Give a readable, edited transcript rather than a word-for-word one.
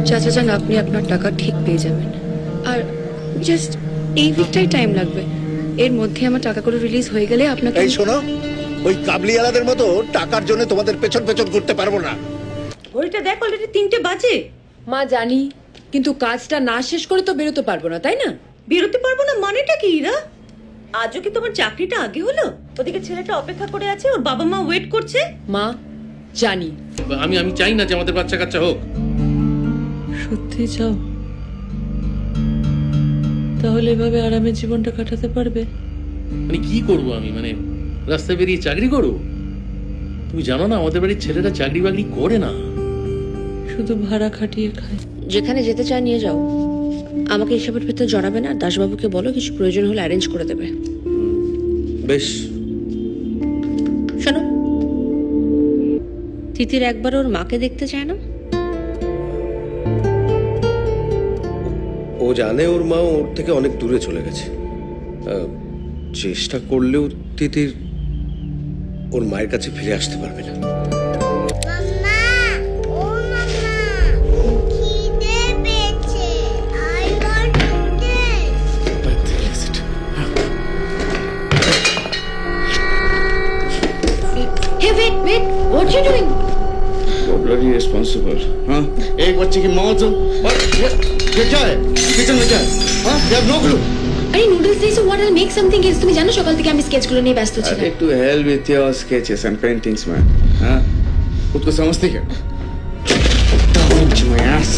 চাচা যান, আপনি আপনার টাকা ঠিক পেয়ে যাবেন। আর জাস্ট এই উইকটাই টাইম লাগবে, এর মধ্যে আমার টাকাগুলো রিলিজ হয়ে গেলে আপনাকে। এই শোনো, ওই কাবলিওয়ালাদের মতো টাকার জন্য তোমাদের পেছন পেছন ঘুরতে পারবো না। ঘড়িটা দেখ, অলরেডি 3টে বাজে। মা জানি, কিন্তু কাজটা না শেষ করে তো বেরোতে পারবো না, তাই না? বেরোতে পারবো না মানেটা কি ইরা? আজও কি তোমার চাকরিটা আগে হলো? ওদিকে ছেলেটা অপেক্ষা করে আছে, ওর বাবা মা ওয়েট করছে। মা জানি। আমি চাই না যে আমাদের বাচ্চা কাচ্চা হোক। সত্যি চাও? তাহলে এভাবে আরামে জীবনটা কাটাতে পারবে? মানে কি করব আমি? মানে রাস্তায় বেরিয়ে চাকরি করব? তুমি জানো না আমাদের বাড়ির ছেলেরা চাকরি বাকরি করে না, শুধু ভাড়া খাটিয়ে খায়। যেখানে যেতে চায় নিয়ে যাও, আমাকে এসবের ভেতরে জড়াবে না। দাসবাবুকে বলো কিছু প্রয়োজন হলে অ্যারেঞ্জ করে দেবে। বেশ। শোনো, তিতির একবার ওর মাকে দেখতে চায় না? ও জানে ওর মা ওর থেকে অনেক দূরে চলে গেছে। চেষ্টা করলেও তিতির ওর মায়ের কাছে ফিরে আসতে পারবে না। Hey, wait, what you doing? You're bloody irresponsible, huh? एक बच्चे की मौत हो और ये क्या है? किचन में क्या है? हाँ? You have no clue. আরে নুডলস দিয়েছো, what I'll make something else। তুমি জানো সকাল থেকে আমি স্কেচগুলো নিয়ে ব্যস্ত ছিলাম। अरे to hell with your sketches and paintings, man. हाँ? खुद को समझती क्या? Don't my ass.